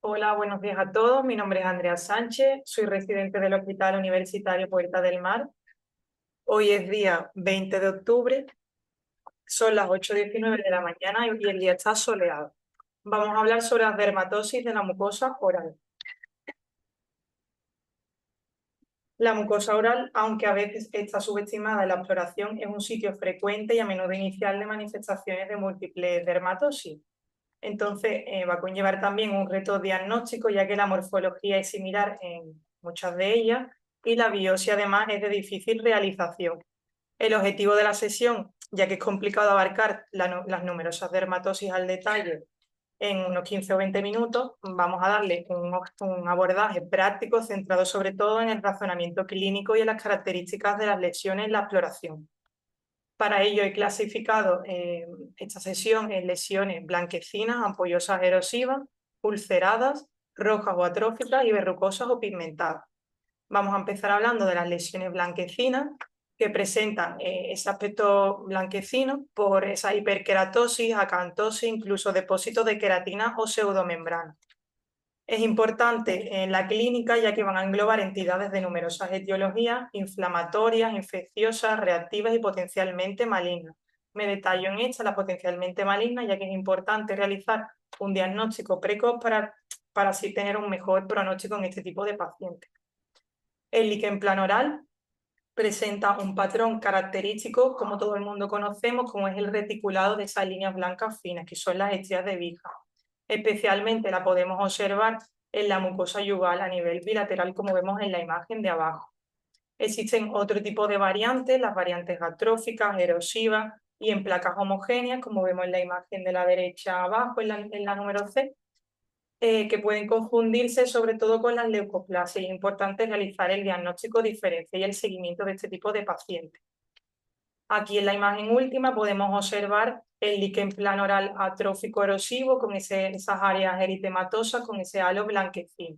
Hola, buenos días a todos. Mi nombre es Andrea Sánchez, soy residente del Hospital Universitario Puerta del Mar. Hoy es día 20 de octubre, son las 8:19 de la mañana y el día está soleado. Vamos a hablar sobre la dermatosis de la mucosa oral. La mucosa oral, aunque a veces está subestimada en la exploración, es un sitio frecuente y a menudo inicial de manifestaciones de múltiples dermatosis. Entonces, va a conllevar también un reto diagnóstico, ya que la morfología es similar en muchas de ellas y la biopsia además es de difícil realización. El objetivo de la sesión, ya que es complicado abarcar las numerosas dermatosis al detalle en unos 15 o 20 minutos, vamos a darle un abordaje práctico centrado sobre todo en el razonamiento clínico y en las características de las lesiones en la exploración. Para ello he clasificado esta sesión en lesiones blanquecinas, ampollosas erosivas, ulceradas, rojas o atróficas y verrucosas o pigmentadas. Vamos a empezar hablando de las lesiones blanquecinas, que presentan ese aspecto blanquecino por esa hiperkeratosis, acantosis, incluso depósitos de queratina o pseudomembrana. Es importante en la clínica ya que van a englobar entidades de numerosas etiologías, inflamatorias, infecciosas, reactivas y potencialmente malignas. Me detallo en esta, la potencialmente maligna, ya que es importante realizar un diagnóstico precoz para así tener un mejor pronóstico en este tipo de pacientes. El líquen plano oral presenta un patrón característico, como todo el mundo conocemos, como es el reticulado de esas líneas blancas finas, que son las estrías de Bija. Especialmente la podemos observar en la mucosa yugal a nivel bilateral, como vemos en la imagen de abajo. Existen otro tipo de variantes, las variantes atróficas, erosivas y en placas homogéneas, como vemos en la imagen de la derecha abajo, en la número C, que pueden confundirse sobre todo con las leucoplasias. Es importante realizar el diagnóstico diferencial y el seguimiento de este tipo de pacientes. Aquí en la imagen última podemos observar el líquen plano oral atrófico erosivo con esas áreas eritematosas, con ese halo blanquecino.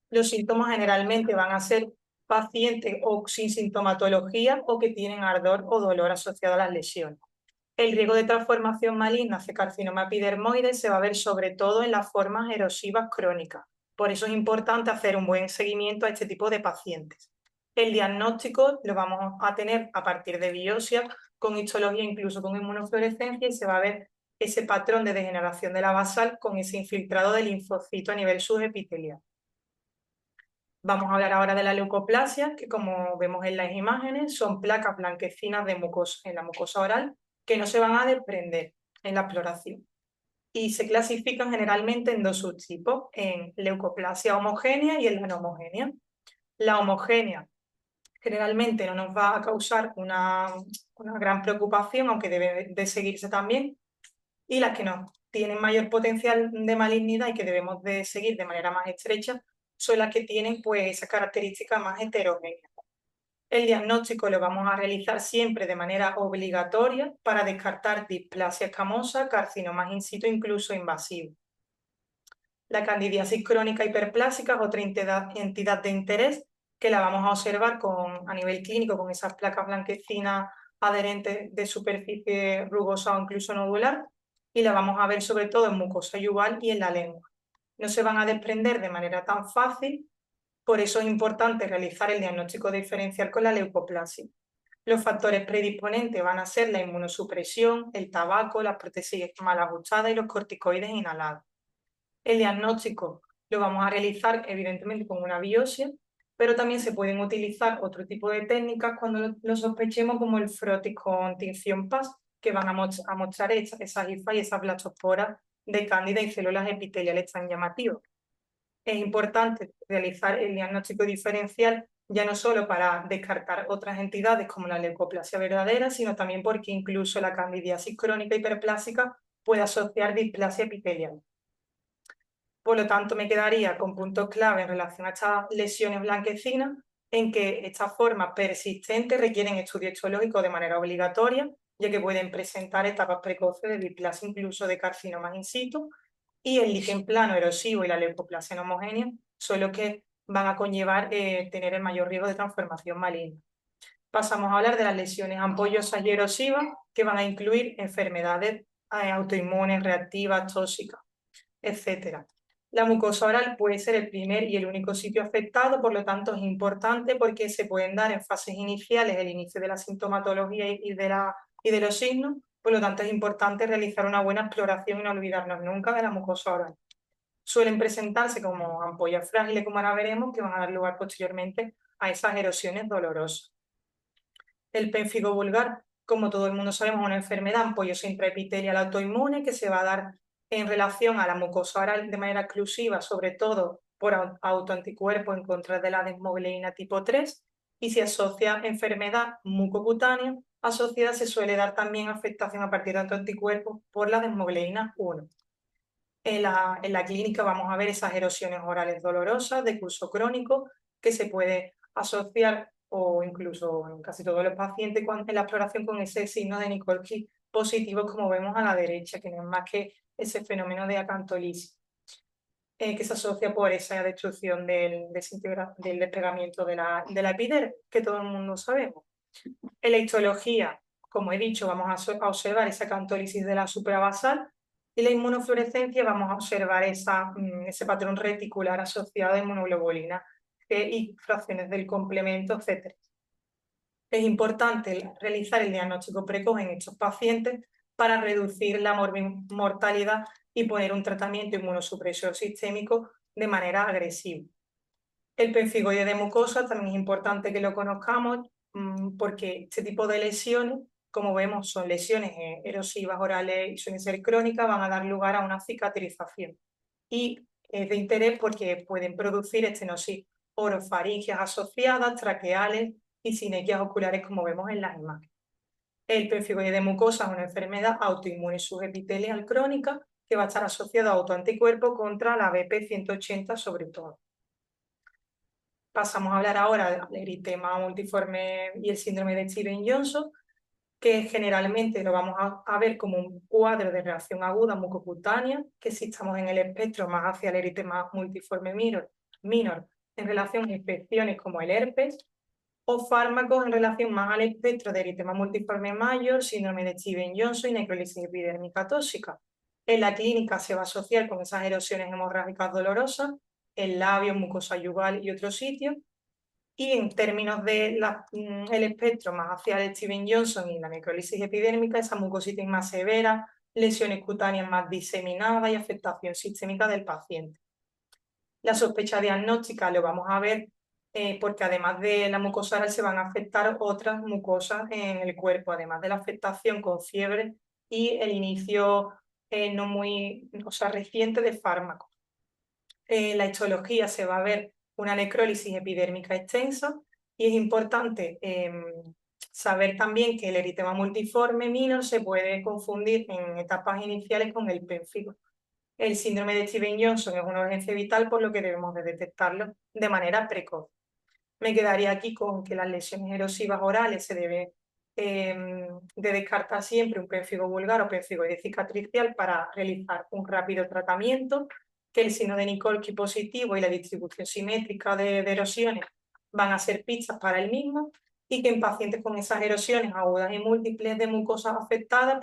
Los síntomas generalmente van a ser pacientes o sin sintomatología o que tienen ardor o dolor asociado a las lesiones. El riesgo de transformación maligna hacia carcinoma epidermoide se va a ver sobre todo en las formas erosivas crónicas. Por eso es importante hacer un buen seguimiento a este tipo de pacientes. El diagnóstico lo vamos a tener a partir de biopsia, con histología, incluso con inmunofluorescencia, y se va a ver ese patrón de degeneración de la basal con ese infiltrado de linfocito a nivel subepitelial. Vamos a hablar ahora de la leucoplasia, que como vemos en las imágenes, son placas blanquecinas en la mucosa oral que no se van a desprender en la exploración. Y se clasifican generalmente en dos subtipos, en leucoplasia homogénea y en la no homogénea. La homogénea generalmente no nos va a causar una gran preocupación, aunque debe de seguirse también, y las que no tienen mayor potencial de malignidad y que debemos de seguir de manera más estrecha son las que tienen pues esa característica más heterogénea. El diagnóstico lo vamos a realizar siempre de manera obligatoria para descartar displasia escamosa, carcinomas in situ, incluso invasivo. La candidiasis crónica hiperplásica es otra entidad de interés que la vamos a observar a nivel clínico con esas placas blanquecinas adherentes de superficie rugosa o incluso nodular, y la vamos a ver sobre todo en mucosa yugal y en la lengua. No se van a desprender de manera tan fácil, por eso es importante realizar el diagnóstico diferencial con la leucoplasia. Los factores predisponentes van a ser la inmunosupresión, el tabaco, las prótesis mal ajustadas y los corticoides inhalados. El diagnóstico lo vamos a realizar evidentemente con una biopsia, pero también se pueden utilizar otro tipo de técnicas cuando lo sospechemos, como el frotis con tinción PAS, que van a mostrar esas hifas y esas blastosporas de cándida y células epiteliales tan llamativas. Es importante realizar el diagnóstico diferencial ya no solo para descartar otras entidades como la leucoplasia verdadera, sino también porque incluso la candidiasis crónica hiperplásica puede asociar displasia epitelial. Por lo tanto, me quedaría con puntos clave en relación a estas lesiones blanquecinas, en que estas formas persistentes requieren estudio histológico de manera obligatoria, ya que pueden presentar etapas precoces de displasia, incluso de carcinomas in situ, y el líquen plano erosivo y la leucoplasia no homogénea son los que van a conllevar tener el mayor riesgo de transformación maligna. Pasamos a hablar de las lesiones ampollosas y erosivas, que van a incluir enfermedades autoinmunes, reactivas, tóxicas. etcétera. La mucosa oral puede ser el primer y el único sitio afectado, por lo tanto es importante porque se pueden dar en fases iniciales, el inicio de la sintomatología y de los signos, por lo tanto es importante realizar una buena exploración y no olvidarnos nunca de la mucosa oral. Suelen presentarse como ampollas frágiles, como ahora veremos, que van a dar lugar posteriormente a esas erosiones dolorosas. El pénfigo vulgar, como todo el mundo sabemos, es una enfermedad ampollosa intraepitelial autoinmune que se va a dar en relación a la mucosa oral de manera exclusiva, sobre todo por autoanticuerpos en contra de la desmogleína tipo 3, y se asocia a enfermedad mucocutánea asociada, se suele dar también afectación a partir de autoanticuerpos por la desmogleína 1. En la clínica vamos a ver esas erosiones orales dolorosas de curso crónico que se puede asociar, o incluso en casi todos los pacientes, en la exploración con ese signo de Nikolsky positivo, como vemos a la derecha, que no es más que ese fenómeno de acantolisis, que se asocia por esa destrucción del despegamiento de la epidermis, que todo el mundo sabemos. En la histología, como he dicho, vamos a observar esa acantólisis de la suprabasal, y la inmunofluorescencia vamos a observar ese patrón reticular asociado a inmunoglobulina y fracciones del complemento, etc. Es importante realizar el diagnóstico precoz en estos pacientes para reducir la mortalidad y poner un tratamiento inmunosupresor sistémico de manera agresiva. El pemfigoide de mucosa también es importante que lo conozcamos, porque este tipo de lesiones, como vemos, son lesiones erosivas orales y suelen ser crónicas, van a dar lugar a una cicatrización. Y es de interés porque pueden producir estenosis orofaringeas asociadas, traqueales y sinequias oculares, como vemos en las imágenes. El pemfigoide de mucosa es una enfermedad autoinmune subepitelial crónica que va a estar asociada a autoanticuerpos contra la BP180 sobre todo. Pasamos a hablar ahora del eritema multiforme y el síndrome de Stevens-Johnson, que generalmente lo vamos a ver como un cuadro de reacción aguda mucocutánea, que si estamos en el espectro más hacia el eritema multiforme minor en relación a infecciones como el herpes, o fármacos en relación más al espectro de eritema multiforme mayor, síndrome de Stevens-Johnson y necrólisis epidérmica tóxica. En la clínica se va a asociar con esas erosiones hemorrágicas dolorosas, el labio, mucosa yugal y otros sitios. Y en términos del espectro más hacia el Stevens-Johnson y la necrólisis epidérmica, esa mucositis más severa, lesiones cutáneas más diseminadas y afectación sistémica del paciente. La sospecha diagnóstica lo vamos a ver porque además de la mucosa oral se van a afectar otras mucosas en el cuerpo, además de la afectación con fiebre y el inicio no muy, reciente de fármacos. La histología se va a ver una necrólisis epidérmica extensa y es importante saber también que el eritema multiforme minor se puede confundir en etapas iniciales con el pénfigo. El síndrome de Stevens-Johnson es una urgencia vital, por lo que debemos de detectarlo de manera precoz. Me quedaría aquí con que las lesiones erosivas orales se debe de descartar siempre un pénfigo vulgar o pemfigoide cicatricial para realizar un rápido tratamiento, que el signo de Nikolsky positivo y la distribución simétrica de erosiones van a ser pistas para el mismo, y que en pacientes con esas erosiones agudas y múltiples de mucosas afectadas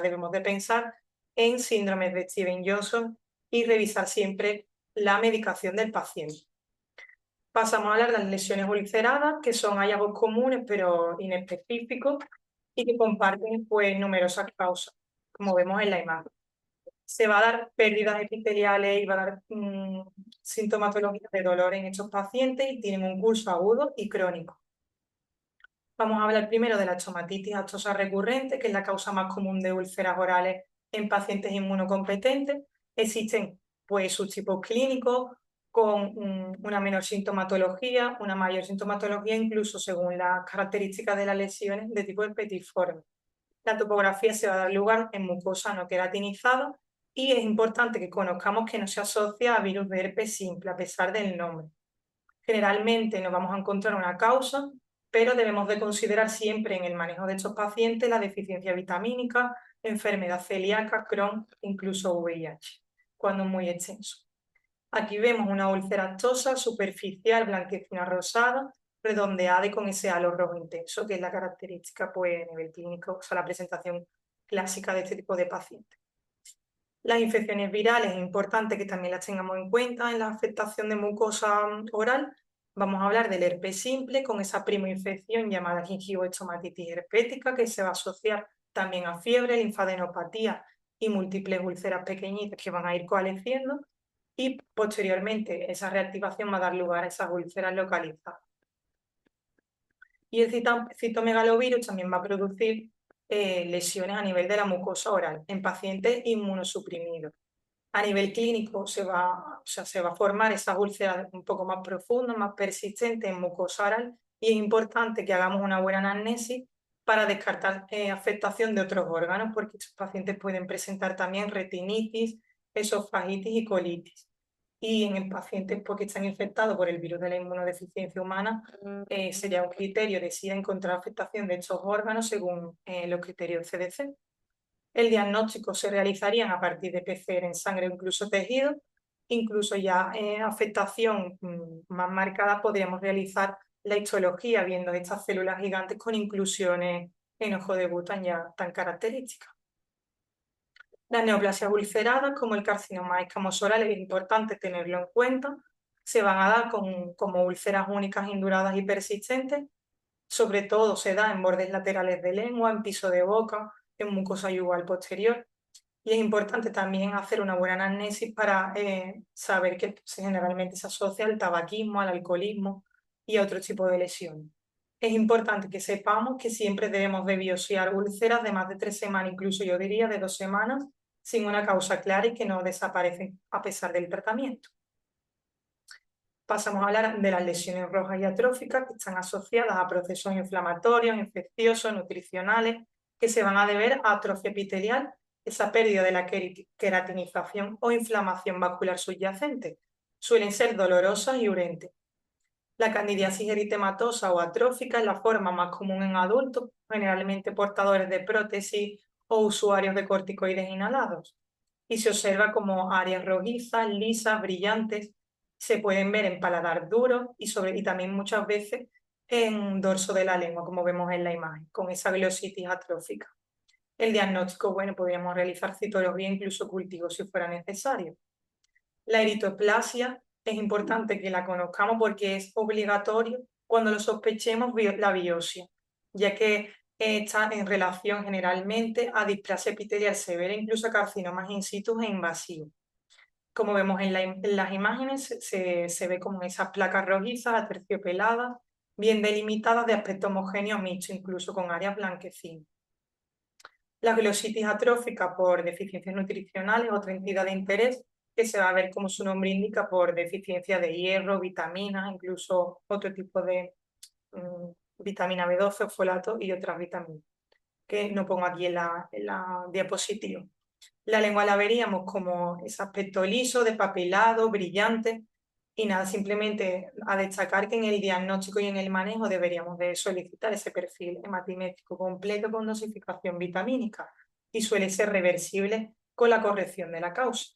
debemos de pensar en síndromes de Stevens-Johnson y revisar siempre la medicación del paciente. Pasamos a hablar de las lesiones ulceradas, que son hallazgos comunes pero inespecíficos y que comparten numerosas causas, como vemos en la imagen. Se va a dar pérdidas epiteliales y va a dar sintomatología de dolor en estos pacientes y tienen un curso agudo y crónico. Vamos a hablar primero de la estomatitis aftosa recurrente, que es la causa más común de úlceras orales en pacientes inmunocompetentes. Existen subtipos clínicos con una menor sintomatología, una mayor sintomatología, incluso según las características de las lesiones de tipo espetiforme. La topografía se va a dar lugar en mucosa no queratinizada y es importante que conozcamos que no se asocia a virus de herpes simple, a pesar del nombre. Generalmente no vamos a encontrar una causa, pero debemos de considerar siempre en el manejo de estos pacientes la deficiencia vitamínica, enfermedad celíaca, Crohn, incluso VIH, cuando es muy extenso. Aquí vemos una úlcera aftosa superficial, blanquecina rosada, redondeada y con ese halo rojo intenso, que es la característica a nivel clínico, la presentación clásica de este tipo de pacientes. Las infecciones virales es importante que también las tengamos en cuenta en la afectación de mucosa oral. Vamos a hablar del herpes simple con esa primoinfección llamada gingivoestomatitis herpética que se va a asociar también a fiebre, linfadenopatía y múltiples úlceras pequeñitas que van a ir coalesciendo y posteriormente esa reactivación va a dar lugar a esas úlceras localizadas. Y el citomegalovirus también va a producir lesiones a nivel de la mucosa oral en pacientes inmunosuprimidos. A nivel clínico se va a formar esas úlceras un poco más profundas, más persistentes en mucosa oral y es importante que hagamos una buena anamnesis para descartar afectación de otros órganos porque estos pacientes pueden presentar también retinitis, esofagitis y colitis. Y en pacientes que están infectados por el virus de la inmunodeficiencia humana, sería un criterio de si encontrar afectación de estos órganos según los criterios CDC. El diagnóstico se realizaría a partir de PCR en sangre o incluso tejido. Incluso ya afectación más marcada podríamos realizar la histología viendo estas células gigantes con inclusiones en ojo de Bután ya tan características. Las neoplasias ulceradas, como el carcinoma escamoso oral, es importante tenerlo en cuenta. Se van a dar como úlceras únicas induradas y persistentes. Sobre todo se da en bordes laterales de lengua, en piso de boca, en mucosa yugal posterior. Y es importante también hacer una buena anamnesis para saber que generalmente se asocia al tabaquismo, al alcoholismo y a otro tipo de lesiones. Es importante que sepamos que siempre debemos de biopsiar úlceras de más de 3 semanas, incluso yo diría de 2 semanas, sin una causa clara y que no desaparecen a pesar del tratamiento. Pasamos a hablar de las lesiones rojas y atróficas que están asociadas a procesos inflamatorios, infecciosos, nutricionales, que se van a deber a atrofia epitelial, esa pérdida de la queratinización o inflamación vascular subyacente. Suelen ser dolorosas y urentes. La candidiasis eritematosa o atrófica es la forma más común en adultos, generalmente portadores de prótesis o usuarios de corticoides inhalados. Y se observa como áreas rojizas, lisas, brillantes. Se pueden ver en paladar duro y también muchas veces en dorso de la lengua, como vemos en la imagen, con esa glositis atrófica. El diagnóstico, bueno, podríamos realizar citología, incluso cultivo si fuera necesario. La eritoplasia es importante que la conozcamos porque es obligatorio cuando lo sospechemos la biopsia, ya que está en relación generalmente a displasia epitelial severa, incluso a carcinomas in situ e invasivos. Como vemos en las imágenes, se ve como esas placas rojizas, aterciopeladas, bien delimitadas de aspecto homogéneo mixto, incluso con áreas blanquecinas. La glositis atrófica por deficiencias nutricionales, otra entidad de interés que se va a ver como su nombre indica por deficiencia de hierro, vitaminas, incluso otro tipo de vitamina B12, folato y otras vitaminas que no pongo aquí en la diapositiva. La lengua la veríamos como ese aspecto liso, despapelado, brillante y nada, simplemente a destacar que en el diagnóstico y en el manejo deberíamos de solicitar ese perfil hematimétrico completo con dosificación vitamínica y suele ser reversible con la corrección de la causa.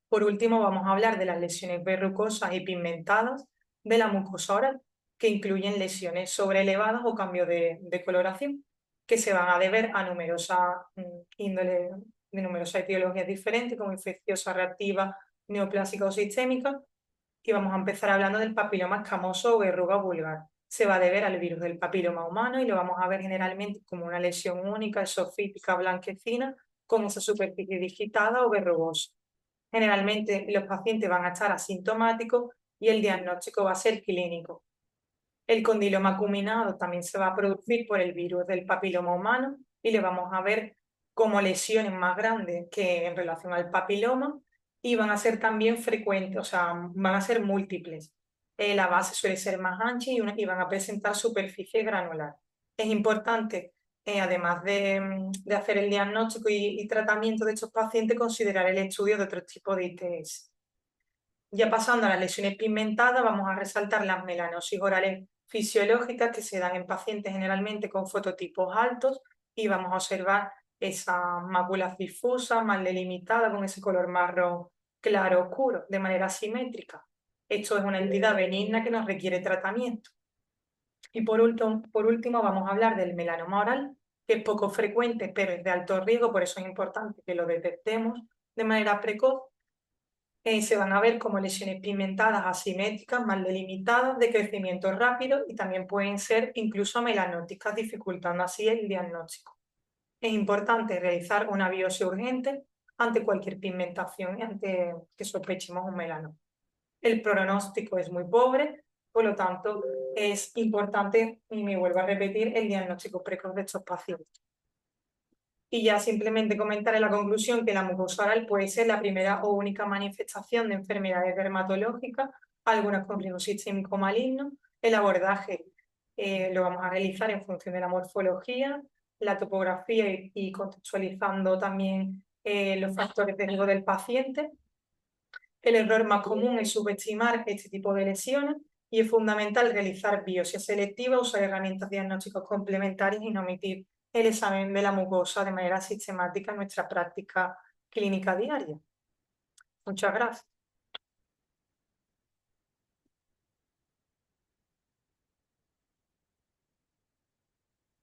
Por último, vamos a hablar de las lesiones verrucosas y pigmentadas de la mucosa oral, que incluyen lesiones sobreelevadas o cambio de coloración, que se van a deber a numerosas índoles, de numerosas etiologías diferentes, como infecciosa, reactiva, neoplásica o sistémica. Y vamos a empezar hablando del papiloma escamoso o verruga vulgar. Se va a deber al virus del papiloma humano y lo vamos a ver generalmente como una lesión única, esofítica, blanquecina, con esa superficie digitada o verrugosa. Generalmente los pacientes van a estar asintomáticos y el diagnóstico va a ser clínico. El condiloma acuminado también se va a producir por el virus del papiloma humano y le vamos a ver como lesiones más grandes que en relación al papiloma y van a ser también frecuentes, o sea, van a ser múltiples. La base suele ser más ancha y van a presentar superficie granular. Es importante, además de hacer el diagnóstico y tratamiento de estos pacientes, considerar el estudio de otros tipos de ITS. Ya pasando a las lesiones pigmentadas, vamos a resaltar las melanosis orales fisiológicas que se dan en pacientes generalmente con fototipos altos y vamos a observar esa mácula difusa, mal delimitada, con ese color marrón claro oscuro, de manera simétrica. Esto es una entidad benigna que nos requiere tratamiento. Y por último vamos a hablar del melanoma oral, que es poco frecuente, pero es de alto riesgo, por eso es importante que lo detectemos de manera precoz, se van a ver como lesiones pigmentadas asimétricas, mal delimitadas, de crecimiento rápido y también pueden ser incluso melanóticas, dificultando así el diagnóstico. Es importante realizar una biopsia urgente ante cualquier pigmentación y ante que sospechemos un melanoma. El pronóstico es muy pobre, por lo tanto es importante, y me vuelvo a repetir, el diagnóstico precoz de estos pacientes. Y ya simplemente comentar en la conclusión que la mucosa oral puede ser la primera o única manifestación de enfermedades dermatológicas, algunas con riesgo sistémico maligno. El abordaje lo vamos a realizar en función de la morfología, la topografía y contextualizando también los factores de riesgo del paciente. El error más común es subestimar este tipo de lesiones y es fundamental realizar biopsia selectiva, usar herramientas diagnósticas complementarias y no omitir el examen de la mucosa de manera sistemática en nuestra práctica clínica diaria. Muchas gracias.